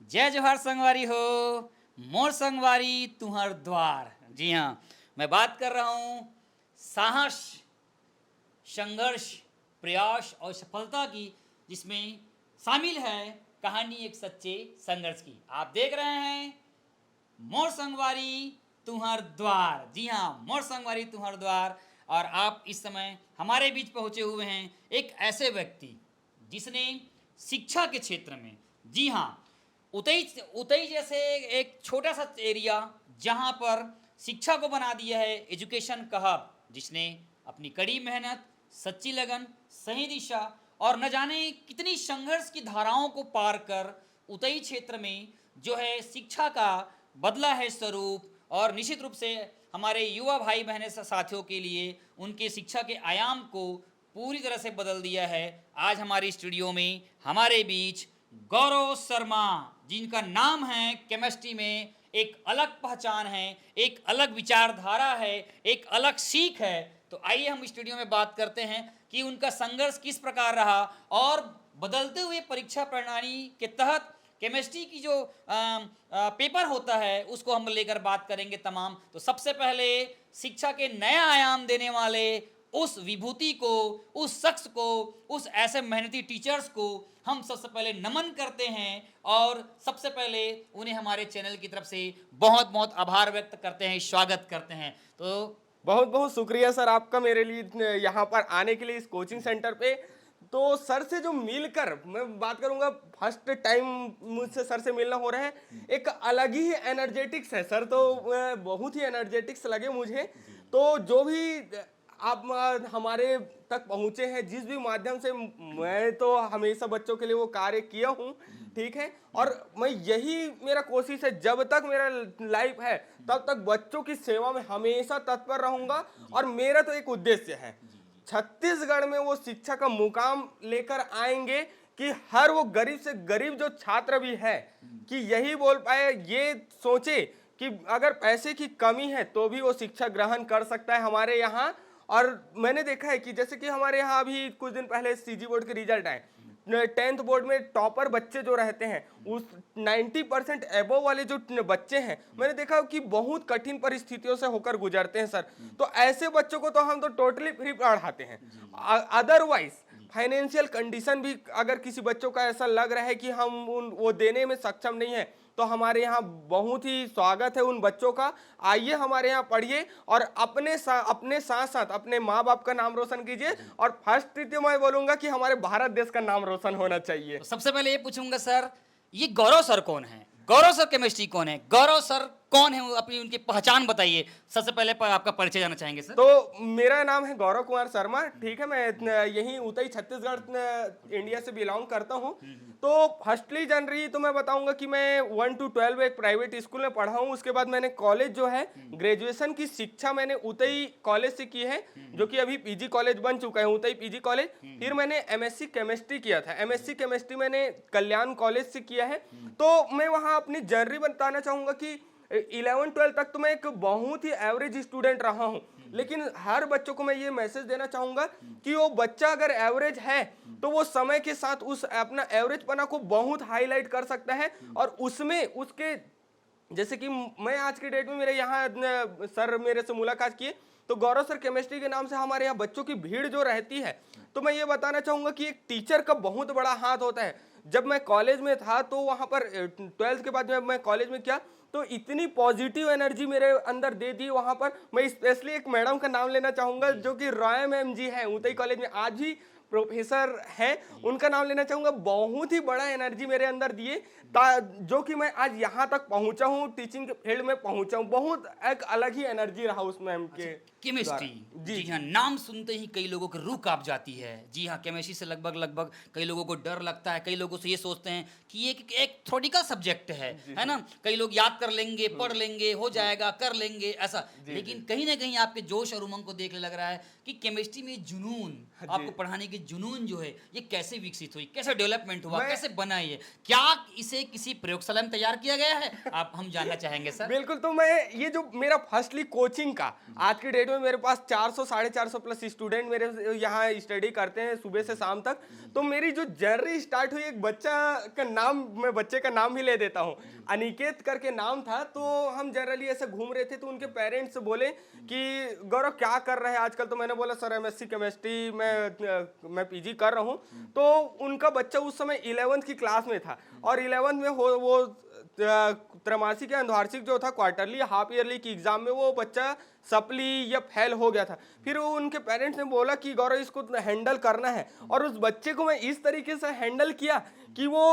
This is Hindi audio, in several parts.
जय जोहार संगवारी हो। मोर संगवारी तुहर द्वार। जी हाँ, मैं बात कर रहा हूँ साहस, संघर्ष, प्रयास और सफलता की, जिसमें शामिल है कहानी एक सच्चे संघर्ष की। आप देख रहे हैं मोर संगवारी तुहर द्वार। जी हाँ, मोर संगवारी तुहर द्वार। और आप इस समय हमारे बीच पहुंचे हुए हैं एक ऐसे व्यक्ति जिसने शिक्षा के क्षेत्र में, जी हाँ, उतई उतई जैसे एक छोटा सा एरिया जहाँ पर शिक्षा को बना दिया है एजुकेशन का हब, जिसने अपनी कड़ी मेहनत, सच्ची लगन, सही दिशा और न जाने कितनी संघर्ष की धाराओं को पार कर उतई क्षेत्र में जो है शिक्षा का बदला है स्वरूप। और निश्चित रूप से हमारे युवा भाई बहने साथियों के लिए उनके शिक्षा के आयाम को पूरी तरह से बदल दिया है। आज हमारी स्टूडियो में हमारे बीच गौरव शर्मा, जिनका नाम है केमिस्ट्री में एक अलग पहचान है, एक अलग विचारधारा है, एक अलग सीख है। तो आइए हम स्टूडियो में बात करते हैं कि उनका संघर्ष किस प्रकार रहा और बदलते हुए परीक्षा प्रणाली के तहत केमिस्ट्री की जो पेपर होता है उसको हम लेकर बात करेंगे तमाम। तो सबसे पहले शिक्षा के नया आयाम देने वाले उस विभूति को, उस शख्स को, उस ऐसे मेहनती टीचर्स को हम सबसे पहले नमन करते हैं और सबसे पहले उन्हें हमारे चैनल की तरफ से बहुत बहुत आभार व्यक्त करते हैं, स्वागत करते हैं। तो बहुत बहुत शुक्रिया सर आपका मेरे लिए यहाँ पर आने के लिए इस कोचिंग सेंटर पे। तो सर से जो मिलकर मैं बात करूंगा, फर्स्ट टाइम मुझसे सर से मिलना हो रहा है, एक अलग ही एनर्जेटिक्स है सर। तो बहुत ही एनर्जेटिक्स लगे मुझे। तो जो भी आप हमारे तक पहुंचे हैं जिस भी माध्यम से, मैं तो हमेशा बच्चों के लिए वो कार्य किया हूँ, ठीक है। और मैं यही मेरा कोशिश है, जब तक मेरा लाइफ है तब तक बच्चों की सेवा में हमेशा तत्पर रहूंगा। और मेरा तो एक उद्देश्य है, छत्तीसगढ़ में वो शिक्षा का मुकाम लेकर आएंगे कि हर वो गरीब से गरीब जो छात्र भी है कि यही बोल पाए, ये सोचे कि अगर पैसे की कमी है तो भी वो शिक्षा ग्रहण कर सकता है हमारे यहाँ। और मैंने देखा है कि जैसे कि हमारे यहाँ अभी कुछ दिन पहले सीजी बोर्ड के रिजल्ट आए, 10th बोर्ड में टॉपर बच्चे जो रहते हैं उस 90% एबोव वाले जो बच्चे हैं, मैंने देखा कि बहुत कठिन परिस्थितियों से होकर गुजरते हैं सर। तो ऐसे बच्चों को तो हम तो टोटली फ्री पढ़ाते हैं। अदरवाइज फाइनेंशियल कंडीशन भी अगर किसी बच्चों का ऐसा लग रहा है कि हम वो देने में सक्षम नहीं है, तो हमारे यहाँ बहुत ही स्वागत है उन बच्चों का। आइए हमारे यहाँ पढ़िए और अपने साथ साथ अपने माँ बाप का नाम रोशन कीजिए। और फर्स्ट तो मैं बोलूंगा कि हमारे भारत देश का नाम रोशन होना चाहिए। तो सबसे पहले ये पूछूंगा सर, ये गौरव सर कौन है? गौरव सर केमिस्ट्री कौन है? गौरव सर कौन है? वो अपनी उनकी पहचान बताइए। सबसे पहले आपका परिचय जानना चाहेंगे सर। तो मेरा नाम है गौरव कुमार शर्मा, ठीक है। मैं यहीं उतई छत्तीसगढ़ इंडिया से बिलोंग करता हूँ। तो फर्स्टली जनरली तो मैं बताऊंगा कि मैं 1 to 12 एक प्राइवेट स्कूल में पढ़ा हूँ। उसके बाद मैंने कॉलेज जो है, ग्रेजुएशन की शिक्षा मैंने उतई कॉलेज से की है, जो कि अभी पीजी कॉलेज बन चुका है, उतई पीजी कॉलेज। फिर मैंने एमएससी केमिस्ट्री किया था, एमएससी केमिस्ट्री मैंने कल्याण कॉलेज से किया है। तो मैं वहाँ अपनी जर्नी बताना चाहूंगा कि 11-12 तक तो मैं एक बहुत ही एवरेज स्टूडेंट रहा हूँ। लेकिन हर बच्चों को मैं ये मैसेज देना चाहूंगा कि वो बच्चा अगर एवरेज है तो वो समय के साथ उस अपना एवरेज पना को बहुत हाईलाइट कर सकता है। और उसमें उसके, जैसे कि मैं आज की डेट में मेरे यहाँ सर मेरे से मुलाकात किए, तो गौरव सर केमिस्ट्री के नाम से हमारे यहाँ बच्चों की भीड़ जो रहती है, तो मैं ये बताना चाहूंगा कि एक टीचर का बहुत बड़ा हाथ होता है। जब मैं कॉलेज में था तो वहाँ पर 12th के बाद जब मैं कॉलेज में किया तो इतनी पॉजिटिव एनर्जी मेरे अंदर दे दी वहाँ पर। मैं स्पेशली एक मैडम का नाम लेना चाहूँगा जो कि रॉय मैम जी हैं, उतई कॉलेज में आज भी प्रोफेसर हैं, उनका नाम लेना चाहूँगा। बहुत ही बड़ा एनर्जी मेरे अंदर दिए जो कि मैं आज यहाँ तक पहुँचा हूँ, टीचिंग के फील्ड में पहुँचा हूँ। बहुत एक अलग ही एनर्जी रहा उस मैम के। केमिस्ट्री, जी हाँ, नाम सुनते ही कई लोगों की रूह कांप जाती है। जी हाँ, केमिस्ट्री से लगभग कई लोगों को डर लगता है। कई लोगों से ये सोचते हैं कि ये एक थ्योरेटिकल सब्जेक्ट है ना, कई लोग याद कर लेंगे, पढ़ लेंगे, हो जाएगा, कर लेंगे ऐसा। लेकिन कहीं ना कहीं आपके जोश और उमंग को देख लग रहा है कि केमिस्ट्री में जुनून, आपको पढ़ाने की जुनून जो है ये कैसे विकसित हुई, कैसे डेवलपमेंट हुआ, कैसे बना? ये क्या इसे किसी प्रयोगशाला में तैयार किया गया है? आप हम जानना चाहेंगे सर। बिल्कुल। तो मैं ये जो मेरा फर्स्टली कोचिंग का, आज की डेट में मेरे पास 400 450 प्लस स्टूडेंट मेरे यहाँ स्टडी करते हैं सुबह से शाम तक। तो मेरी जो जर्नी स्टार्ट हुई, एक बच्चे का नाम भी ले देता हूँ, अनिकेत करके नाम था। तो हम जनरली ऐसे घूम रहे थे, तो उनके पेरेंट्स बोले कि गौरव क्या कर रहे हैं आजकल? तो मैंने बोला सर एमएससी केमिस्ट्री मैं पीजी कर रहा हूँ। तो उनका बच्चा उस समय 11th की क्लास में था, और 11th में वो त्रैमासिक या अर्धवार्षिक जो था, क्वार्टरली हाफ ईयरली की एग्जाम में वो बच्चा सप्ली या फेल हो गया था। फिर वो उनके पेरेंट्स ने बोला कि गौरव इसको हैंडल करना है, और उस बच्चे को मैं इस तरीके से हैंडल किया कि वो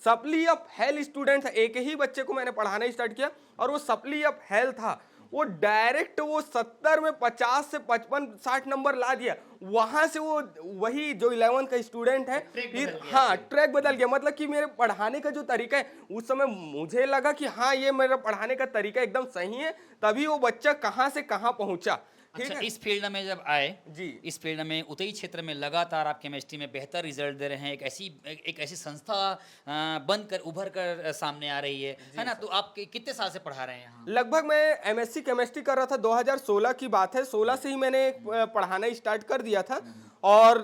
सप्ली या फेल स्टूडेंट था। एक ही बच्चे को मैंने पढ़ाना स्टार्ट किया, और वो सप्ली या फेल था, वो डायरेक्ट वो 70 में 50 से 55-60 नंबर ला दिया। वहां से वो वही जो 11th का स्टूडेंट है, फिर हाँ ट्रैक बदल गया। मतलब कि मेरे पढ़ाने का जो तरीका है, उस समय मुझे लगा कि हाँ ये मेरा पढ़ाने का तरीका एकदम सही है, तभी वो बच्चा कहाँ से कहाँ पहुंचा। अच्छा, इस फील्ड में जब आए जी, इस फील्ड में उतई क्षेत्र में लगातार आप केमिस्ट्री में बेहतर रिजल्ट दे रहे हैं, एक ऐसी संस्था बनकर उभर कर सामने आ रही है ना? तो आप कितने साल से पढ़ा रहे हैं यहाँ? लगभग मैं एमएससी केमिस्ट्री कर रहा था, 2016 की बात है। 16 से ही मैंने पढ़ाना स्टार्ट कर दिया था, और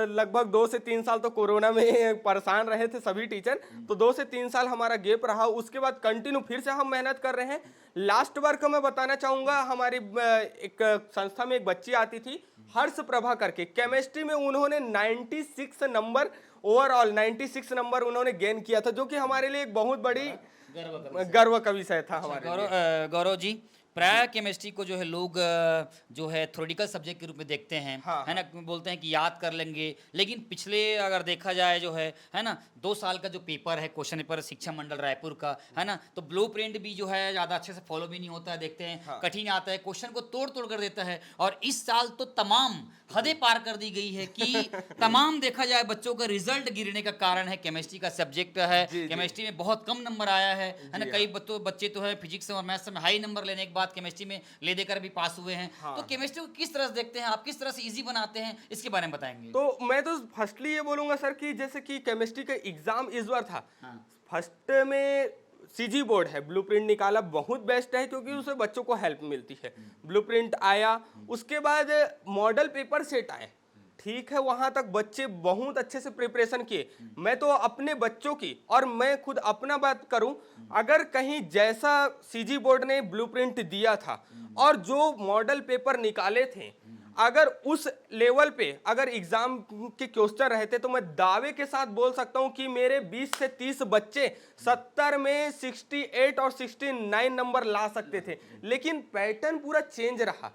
लगभग 2 से 3 साल तो कोरोना में परेशान रहे थे सभी टीचर। तो 2 से 3 साल हमारा गैप रहा, उसके बाद कंटिन्यू फिर से हम मेहनत कर रहे हैं। लास्ट वर्क मैं बताना चाहूँगा, हमारी एक संस्था में एक बच्ची आती थी, हर्ष प्रभा करके, केमिस्ट्री में उन्होंने 96 नंबर, ओवरऑल 96 नंबर उन्होंने गेन किया था, जो कि हमारे लिए एक बहुत बड़ी गर्व का विषय था हमारे लिए। गौरव जी, प्राय केमिस्ट्री को जो है लोग जो है थ्योरेटिकल सब्जेक्ट के रूप में देखते हैं, है ना? बोलते हैं कि याद कर लेंगे, लेकिन पिछले अगर देखा जाए जो है ना, 2 साल का जो पेपर है, क्वेश्चन पेपर शिक्षा मंडल रायपुर का, है ना, तो ब्लूप्रिंट भी जो है ज़्यादा अच्छे से फॉलो भी नहीं होता है, देखते हैं कठिन आता है, क्वेश्चन को तोड़ तोड़ कर देता है। और इस साल तो तमाम हदें पार कर दी गई है कि तमाम देखा जाए बच्चों का रिजल्ट गिरने का कारण है केमिस्ट्री का सब्जेक्ट है। केमिस्ट्री में बहुत कम नंबर आया है ना? कई बच्चे तो है फिजिक्स और मैथ्स में हाई नंबर लेने के बाद केमिस्ट्री में ले देकर भी पास हुए हैं। तो केमिस्ट्री को किस तरह से देखते हैं आप, किस तरह से इजी बनाते हैं, इसके बारे में बताएंगे? तो मैं तो फर्स्टली ये बोलूंगा सर कि जैसे कि केमिस्ट्री का एग्जाम इस बार था, फर्स्ट में सीजी बोर्ड है, ब्लूप्रिंट निकाला, बहुत बेस्ट है, क्योंकि उससे बच्चों को हेल्प मिलती है। ब्लूप्रिंट आया, उसके बाद मॉडल पेपर सेट आए, ठीक है, वहां तक बच्चे बहुत अच्छे से प्रिपरेशन किए। मैं तो अपने बच्चों की और मैं खुद अपना बात करूं, अगर कहीं जैसा सीजी बोर्ड ने ब्लूप्रिंट दिया था और जो मॉडल पेपर निकाले थे, अगर उस लेवल पे अगर एग्जाम के क्वेश्चन रहते, तो मैं दावे के साथ बोल सकता हूं कि मेरे 20 से 30 बच्चे 70 में 68 और 69 नंबर ला सकते थे। लेकिन पैटर्न पूरा चेंज रहा।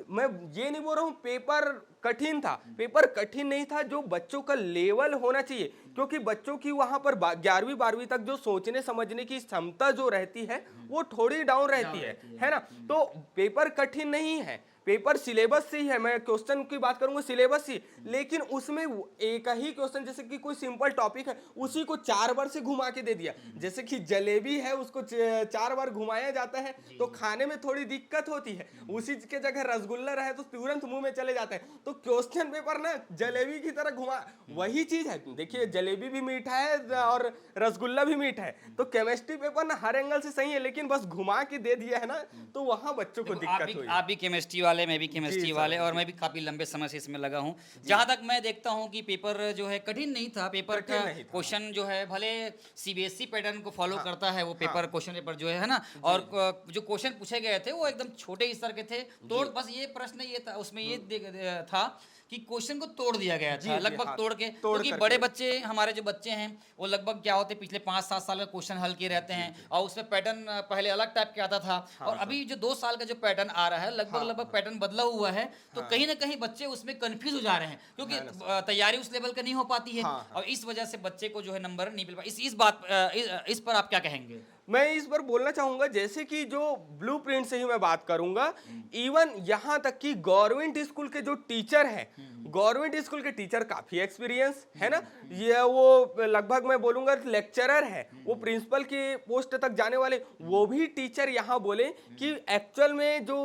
मैं ये नहीं बोल रहा हूं पेपर कठिन था, पेपर कठिन नहीं था, जो बच्चों का लेवल होना चाहिए, क्योंकि बच्चों की वहां पर 11वीं 12वीं तक जो सोचने समझने की क्षमता जो रहती है, वो थोड़ी डाउन रहती है ना? तो पेपर कठिन नहीं है, पेपर सिलेबस से ही है। मैं क्वेश्चन की बात करूंगा सिलेबस ही, लेकिन उसमें एक ही क्वेश्चन, जैसे कि कोई सिंपल टॉपिक है, उसी को 4 बार से घुमा के दे दिया। जैसे कि जलेबी है, उसको 4 बार घुमाया जाता है, तो खाने में थोड़ी दिक्कत होती है। उसी के जगह रसगुल्ला रहे तो तुरंत मुंह में चले जाते हैं। तो क्वेश्चन पेपर ना जलेबी की तरह घुमा, वही चीज है। देखिए जलेबी भी मीठा है और रसगुल्ला भी मीठा है, तो केमिस्ट्री पेपर ना हर एंगल से सही है, लेकिन बस घुमा के दे दिया है ना, तो वहां बच्चों को दिक्कत हुई। आप भी केमिस्ट्री वाले, मैं भी केमिस्ट्री वाले, और मैं भी काफी लंबे समय से इसमें लगा हूँ। जहां तक मैं देखता हूँ कि पेपर जो है कठिन नहीं था, पेपर का क्वेश्चन जो है भले सीबीएसई पैटर्न को फॉलो करता है वो पेपर, क्वेश्चन पेपर जो है ना, और जो क्वेश्चन पूछे गए थे वो एकदम छोटे स्तर के थे। तोड़, बस ये प्रश्न ये था उसमें, ये था कि क्वेश्चन को तोड़ दिया गया था, लगभग तोड़ के, क्योंकि बड़े बच्चे, हमारे जो बच्चे हैं वो लगभग क्या होते, पिछले 5-7 साल का क्वेश्चन हल किए रहते हैं, और उसमें पैटर्न पहले अलग टाइप के आता था, और अभी जो 2 साल का जो पैटर्न आ रहा है, लगभग पैटर्न बदला हुआ है। तो कहीं ना कहीं बच्चे उसमें कंफ्यूज हो जा रहे हैं, क्योंकि तैयारी उस लेवल का नहीं हो पाती है, और इस वजह से बच्चे को जो है नंबर नहीं मिल पाता। इस पर आप क्या कहेंगे? मैं इस पर बोलना चाहूंगा, जैसे कि जो ब्लूप्रिंट से ही मैं बात करूंगा, इवन यहां तक कि गवर्नमेंट स्कूल के जो टीचर हैं, गवर्नमेंट स्कूल के टीचर काफी एक्सपीरियंस है ना, ये वो लगभग मैं बोलूंगा लेक्चरर है, वो प्रिंसिपल की पोस्ट तक जाने वाले, वो भी टीचर यहां बोले कि एक्चुअल में जो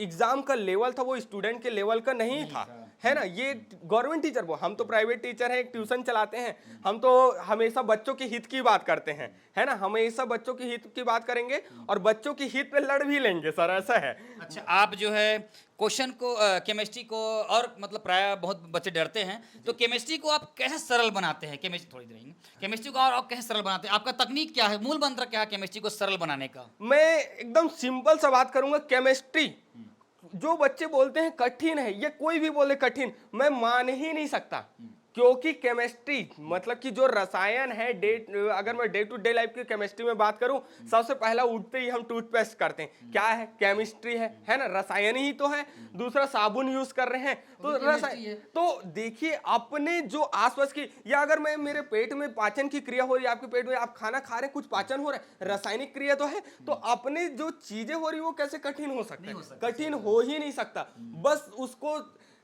एग्जाम का लेवल था वो स्टूडेंट के लेवल का नहीं था, है ना, ये गवर्नमेंट टीचर वो, हम तो प्राइवेट टीचर हैं, एक ट्यूशन चलाते हैं, हम तो हमेशा बच्चों के हित की बात करते हैं, है ना, हमेशा बच्चों के हित की बात करेंगे और बच्चों के हित पे लड़ भी लेंगे सर, ऐसा है। अच्छा, आप जो है क्वेश्चन को केमिस्ट्री को, और मतलब प्राय बहुत बच्चे डरते हैं, तो केमिस्ट्री को आप कैसे सरल बनाते हैं? केमिस्ट्री थोड़ी देर केमिस्ट्री को और आप कैसे सरल बनाते हैं? आपका तकनीक क्या है, मूल मंत्र क्या है केमिस्ट्री को सरल बनाने का? मैं एकदम सिंपल सा बात करूंगा, केमिस्ट्री जो बच्चे बोलते हैं कठिन है, ये कोई भी बोले कठिन, मैं मान ही नहीं सकता, क्योंकि केमिस्ट्री मतलब कि जो रसायन है, अगर मैं डे टू डे लाइफ की केमिस्ट्री में बात करूं, सबसे पहला उठते ही हम टूथपेस्ट करते हैं, क्या है? केमिस्ट्री है ना, रसायन ही तो है। दूसरा साबुन यूज कर रहे हैं, तो रसायन। तो देखिए अपने जो आसपास की, या अगर मैं मेरे पेट में पाचन की क्रिया हो रही है, आपके पेट में आप खाना खा रहे हैं, कुछ पाचन हो रहा है, रासायनिक क्रिया तो है, तो अपने जो चीजें हो रही है वो कैसे कठिन हो सकता है? कठिन हो ही नहीं सकता। बस उसको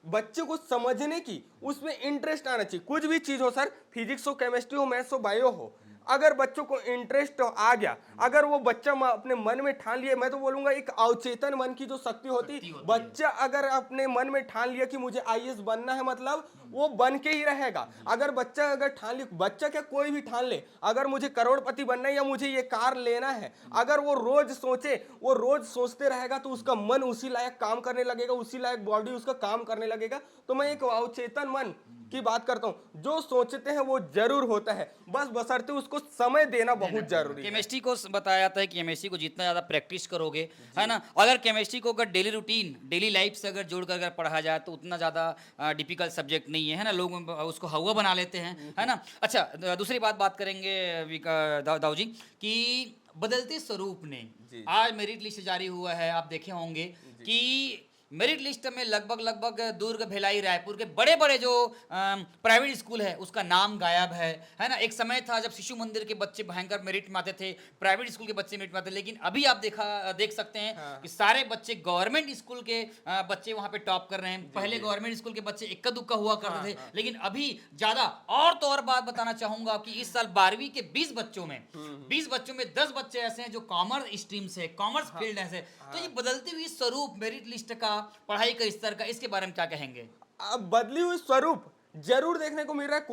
बच्चे को समझने की, उसमें इंटरेस्ट आना चाहिए। कुछ भी चीज हो सर, फिजिक्स हो, केमिस्ट्री हो, मैथ्स हो, बायो हो, अगर बच्चों को इंटरेस्ट आ गया, अगर वो बच्चा अपने मन में ठान लिया, मैं तो बोलूंगा एक अवचेतन मन की जो शक्ति होती, बच्चा अगर अपने मन में ठान लिया कि मुझे आईएएस बनना है, मतलब वो बन के ही रहेगा। अगर बच्चा अगर ठान लिया, बच्चा क्या कोई भी ठान ले, अगर मुझे करोड़पति बनना है या मुझे ये कार लेना है, अगर वो रोज सोचे, वो रोज सोचते रहेगा, तो उसका मन उसी लायक काम करने लगेगा, उसी लायक बॉडी उसका काम करने लगेगा। तो मैं एक अवचेतन मन की बात करता हूं, जो सोचते हैं वो जरूर होता है, बस बशर्ते उसको समय देना बहुत जरूरी है। केमिस्ट्री को बताया जाता है कि केमिस्ट्री को जितना ज़्यादा प्रैक्टिस करोगे, है ना, अगर केमिस्ट्री को अगर डेली रूटीन, डेली लाइफ से अगर जोड़कर अगर पढ़ा जाए तो उतना ज़्यादा डिफिकल्ट सब्जेक्ट नहीं है ना, लोग उसको हवा बना लेते हैं, है ना। अच्छा, दूसरी बात करेंगे दाऊ जी कि बदलते स्वरूप ने, आज मेरिट लिस्ट जारी हुआ है, आप देखे होंगे कि मेरिट लिस्ट में लगभग दुर्ग, भिलाई, रायपुर के बड़े बड़े जो प्राइवेट स्कूल है उसका नाम गायब है ना। एक समय था जब शिशु मंदिर के बच्चे भयंकर मेरिट में आते थे, प्राइवेट स्कूल के बच्चे मेरिट में आते थे, लेकिन अभी आप देख सकते हैं कि सारे बच्चे गवर्नमेंट स्कूल के बच्चे वहां पे टॉप कर रहे हैं। पहले गवर्नमेंट स्कूल के बच्चे इक्का दुक्का हुआ करते थे, लेकिन अभी ज्यादा। और तो और बात बताना चाहूंगा कि इस साल 12वीं के 20 बच्चों में 10 बच्चे ऐसे हैं जो कॉमर्स स्ट्रीम से, कॉमर्स फील्ड से। तो ये बदलती हुई स्वरूप मेरिट लिस्ट का, पढ़ाई का स्तर का, इसके बारे में क्या कहेंगे? अब बदली हुई स्वरूप जरूर देखने को मिल रहा है।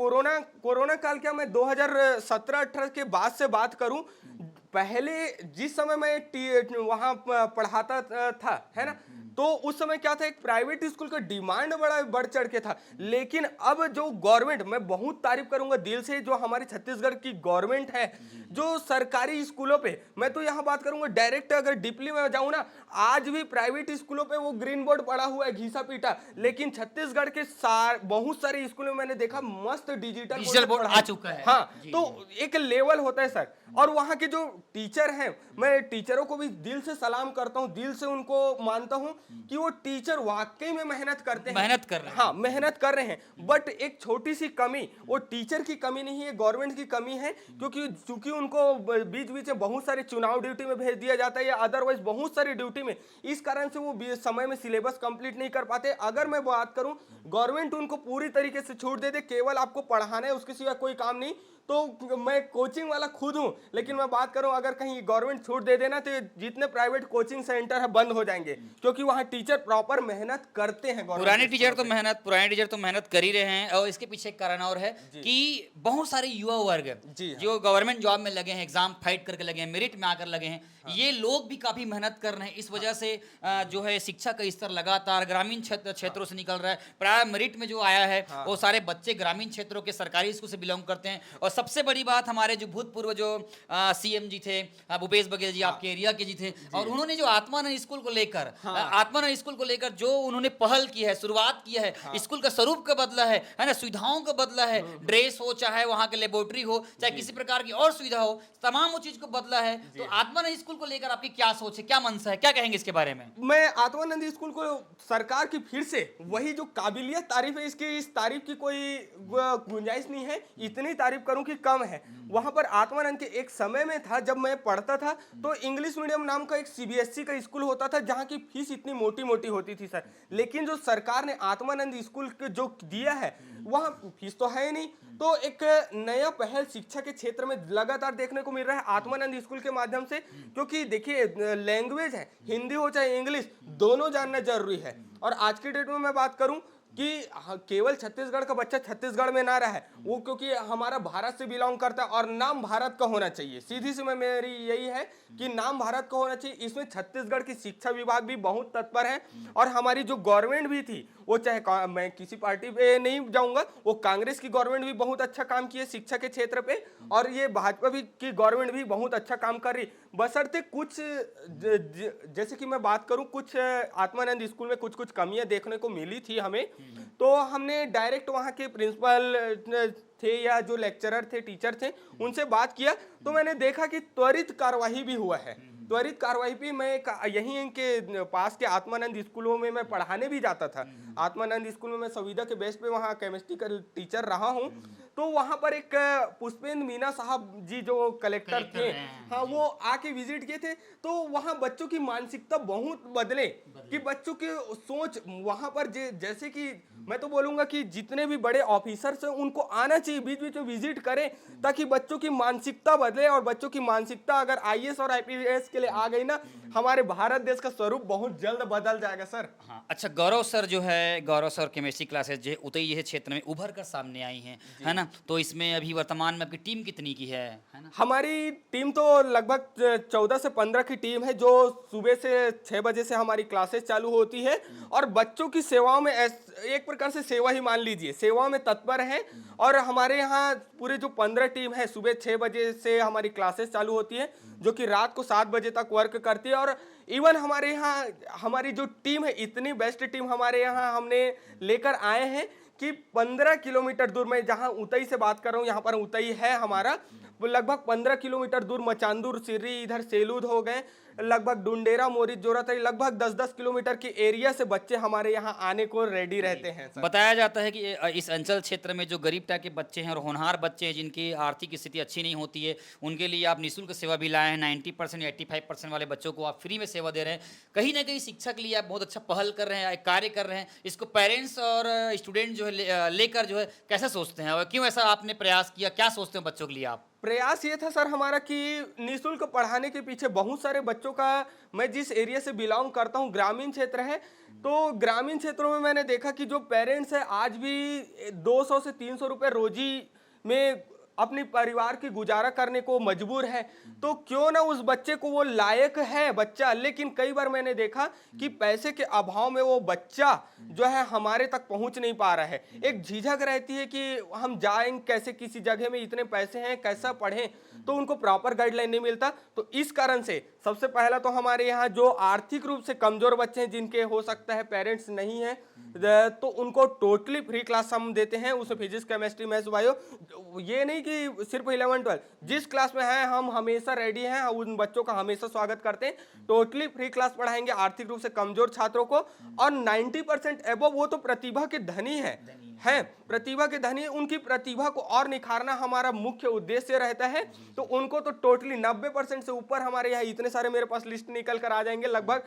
कोरोना काल, क्या मैं 2017-18 के बाद से बात करूं, पहले जिस समय मैं वहां पढ़ाता था, है ना, तो उस समय क्या था, एक प्राइवेट स्कूल का डिमांड बड़ा बढ़ चढ़ के था। लेकिन अब जो गवर्नमेंट, मैं बहुत तारीफ करूंगा दिल से, जो हमारी छत्तीसगढ़ की गवर्नमेंट है, जो सरकारी स्कूलों पे, मैं तो यहाँ बात करूंगा डायरेक्ट, अगर डीपली में जाऊं ना, आज भी प्राइवेट स्कूलों पे वो ग्रीन बोर्ड पड़ा हुआ है, घिसा पीटा, लेकिन छत्तीसगढ़ के बहुत सारे स्कूलों में मैंने देखा मस्त डिजिटल बोर्ड आ चुका है। हाँ, तो एक लेवल होता है सर। और वहाँ के जो टीचर हैं, मैं टीचरों को भी दिल से सलाम करता हूँ, दिल से उनको मानता हूँ कि वो टीचर वाकई में मेहनत करते हैं, मेहनत कर रहे हैं। हाँ, मेहनत कर रहे हैं। बट एक छोटी सी कमी, वो टीचर की कमी नहीं है, गवर्नमेंट की कमी है, क्योंकि चूंकि उनको बीच बीच में बहुत सारे चुनाव ड्यूटी में भेज दिया जाता है, या अदरवाइज बहुत सारी ड्यूटी में, इस कारण से वो समय में सिलेबस कंप्लीट नहीं कर पाते। अगर मैं बात करूं, गवर्नमेंट उनको पूरी तरीके से छूट दे दे, केवल आपको पढ़ाना है, उसके सिवा कोई काम नहीं, तो मैं कोचिंग वाला खुद हूं, लेकिन मैं बात करूं, अगर कहीं गवर्नमेंट छूट दे देना, तो जितने प्राइवेट कोचिंग सेंटर है बंद हो जाएंगे, क्योंकि वहां टीचर प्रॉपर मेहनत करते हैं। पुराने टीचर तो मेहनत कर ही रहे हैं, और इसके पीछे एक कारण और है कि बहुत सारे युवा वर्ग जो गवर्नमेंट जॉब में लगे हैं, एग्जाम फाइट करके लगे हैं, मेरिट में आकर लगे हैं, ये लोग भी काफी मेहनत कर रहे हैं। इस वजह से जो है शिक्षा का स्तर लगातार ग्रामीण क्षेत्रों से निकल रहा है। प्राय मेरिट में जो आया है वो सारे बच्चे ग्रामीण क्षेत्रों के सरकारी स्कूल से बिलोंग करते हैं। और सबसे बड़ी बात, हमारे जो भूतपूर्व जो सीएम जी थे, भूपेश बघेल जी, आपके एरिया के जी थे, और उन्होंने जो आत्मानंद स्कूल को लेकर जो उन्होंने पहल की है, शुरुआत की है, स्कूल का स्वरूप का बदला है ना, सुविधाओं का बदला है, ड्रेस हो, चाहे वहां के लेबोरेटरी हो, चाहे किसी प्रकार की और सुविधा हो, तमाम वो चीज को बदला है। तो आत्मानंद स्कूल को लेकर आपकी क्या सोच है, क्या मनसा है, क्या कहेंगे इसके बारे में? मैं आत्मानंद स्कूल को सरकार की फिर से वही जो काबिलियत तारीफ है, इसकी इस तारीफ की कोई गुंजाइश नहीं है, इतनी तारीफ करूं कि कम है। वहां पर आत्मानंद के एक समय में था, जब मैं पढ़ता था, तो इंग्लिश मीडियम नाम का एक सीबीएसई का स्कूल होता था, जहां की फीस इतनी मोटी मोटी होती थी सर। लेकिन जो सरकार ने आत्मानंद स्कूल के जो दिया है, वहां फीस तो है नहीं, तो एक नया पहल शिक्षा के क्षेत्र में लगातार देखने को मिल रहा है आत्मानंद स्कूल के माध्यम से। क्योंकि देखिए, लैंग्वेज है, हिंदी हो चाहे इंग्लिश, दोनों जानना जरूरी है। और आज की डेट में मैं बात करूं कि केवल छत्तीसगढ़ का बच्चा छत्तीसगढ़ में ना रहे, वो क्योंकि हमारा भारत से बिलोंग करता है और नाम भारत का होना चाहिए। सीधी सी मेरी यही है कि नाम भारत का होना चाहिए। इसमें छत्तीसगढ़ की शिक्षा विभाग भी बहुत तत्पर है और हमारी जो गवर्नमेंट भी थी, वो चाहे मैं किसी पार्टी पे नहीं जाऊंगा, वो कांग्रेस की गवर्नमेंट भी बहुत अच्छा काम की है शिक्षा के क्षेत्र पे, और ये भाजपा भी की गवर्नमेंट भी बहुत अच्छा काम कर रही। बशर्ते कुछ जैसे कि मैं बात करूं, कुछ आत्मानंद स्कूल में कुछ कुछ कमियां देखने को मिली थी हमें, तो हमने डायरेक्ट वहां के प्रिंसिपल थे या जो लेक्चरर थे, टीचर थे, उनसे बात किया, तो मैंने देखा कि त्वरित कार्यवाही भी हुआ है। त्वरित कार्रवाई भी मैं यहीं इनके पास के आत्मानंद स्कूलों में मैं पढ़ाने भी जाता था। आत्मानंद स्कूल में मैं संविदा के बेस पे वहाँ केमिस्ट्री का टीचर रहा हूँ। तो वहाँ पर एक पुष्पेंद्र मीना साहब जी जो कलेक्टर थे, हाँ, वो आके विजिट किए थे। तो वहाँ बच्चों की मानसिकता बहुत बदले कि बच्चों की सोच वहाँ पर जैसे कि मैं तो बोलूंगा कि जितने भी बड़े ऑफिसर्स हैं उनको आना चाहिए, बीच बीच में विजिट करें, ताकि बच्चों की मानसिकता बदले। और बच्चों की मानसिकता अगर आईएएस और आईपीएस के लिए आ गई ना, हमारे भारत देश का स्वरूप बहुत जल्द बदल जाएगा सर। हाँ, अच्छा, गौरव सर जो है, गौरव सर केमिस्ट्री क्लासेस जो उतई ये क्षेत्र में उभर कर सामने आई हैं, है ना? तो इसमें अभी वर्तमान में आपकी टीम कितनी की है ना? हमारी टीम तो लगभग 14 से 15 की टीम है, जो सुबह से 6 बजे से हमारी क्लासेस चालू होती है और बच्चों की सेवाओं में एक प्रकार से सेवा ही मान लीजिए, सेवा में तत्पर है। और हमारे यहाँ पूरे जो 15 टीम है, सुबह 6 बजे से हमारी क्लासेस चालू होती है, जो कि रात को 7 बजे तक वर्क करती है। और इवन हमारे यहाँ हमारी जो टीम है, इतनी बेस्ट टीम हमारे यहाँ हमने लेकर आए हैं कि 15 किलोमीटर दूर, मैं जहाँ उतई से बात कर रहा हूँ, यहाँ पर उतई है हमारा, लगभग 15 किलोमीटर दूर मचांदुर, सिर्री, इधर सेलूद हो गए, लगभग डुंडेरा, मोरी, जोरातरी, लगभग 10-10 किलोमीटर के एरिया से बच्चे हमारे यहाँ आने को रेडी रहते हैं सर। बताया जाता है कि इस अंचल क्षेत्र में जो गरीब टाइप के बच्चे हैं और होनहार बच्चे हैं, जिनकी आर्थिक स्थिति अच्छी नहीं होती है, उनके लिए आप निःशुल्क सेवा भी लाए हैं। 90% या 85% वाले बच्चों को आप फ्री में सेवा दे रहे हैं। कहीं ना कहीं शिक्षा के लिए आप बहुत अच्छा पहल कर रहे हैं, एक कार्य कर रहे हैं। इसको पेरेंट्स और स्टूडेंट जो है लेकर जो है कैसे सोचते हैं और क्यों ऐसा आपने प्रयास किया, क्या सोचते हैं बच्चों के लिए आप? प्रयास ये था सर हमारा कि निःशुल्क पढ़ाने के पीछे बहुत सारे बच्चों का, मैं जिस एरिया से बिलोंग करता हूँ ग्रामीण क्षेत्र है, तो ग्रामीण क्षेत्रों में मैंने देखा कि जो पेरेंट्स है आज भी 200 से 300 रुपए रोजी में अपनी परिवार की गुजारा करने को मजबूर है। तो क्यों ना उस बच्चे को, वो लायक है बच्चा, लेकिन कई बार मैंने देखा कि पैसे के अभाव में वो बच्चा जो है हमारे तक पहुंच नहीं पा रहा है। एक झिझक रहती है कि हम जाएंगे कैसे, किसी जगह में इतने पैसे हैं कैसा पढ़ें, तो उनको प्रॉपर गाइडलाइन नहीं मिलता। तो इस कारण से सबसे पहला तो हमारे यहाँ जो आर्थिक रूप से कमजोर बच्चे हैं, जिनके हो सकता है पेरेंट्स नहीं है, तो उनको टोटली फ्री क्लास हम देते हैं। उसमें फिजिक्स, केमिस्ट्री, मैथ्स, बायो, ये नहीं कि सिर्फ 11-12, जिस क्लास में है हम हमेशा रेडी हैं, उन बच्चों का हमेशा स्वागत करते हैं। टोटली फ्री क्लास पढ़ाएंगे आर्थिक रूप से कमजोर छात्रों को। और 90% एबव वो तो प्रतिभा के धनी है प्रतिभा के धनी, उनकी प्रतिभा को और निखारना हमारा मुख्य उद्देश्य रहता है। तो उनको तो टोटली 90% से ऊपर हमारे यहाँ इतने सारे मेरे पास लिस्ट निकल कर आ जाएंगे, लगभग